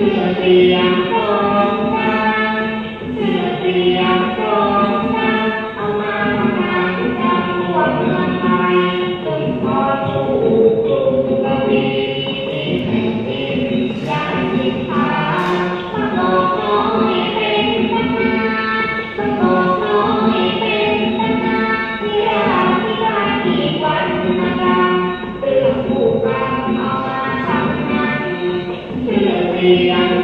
เสียงกลองดังเสียงกลองดังเอามาทำกันทั่วเมืองไทยจนพอสู่กรุงกวีแผ่นดินยานิพาพระโลกน้อยเป็นตำนานพระโลกน้อยเป็นตำนานที่ราธิวาสที่วันนาเรื่องผู้กำเอามาทำงานเสียง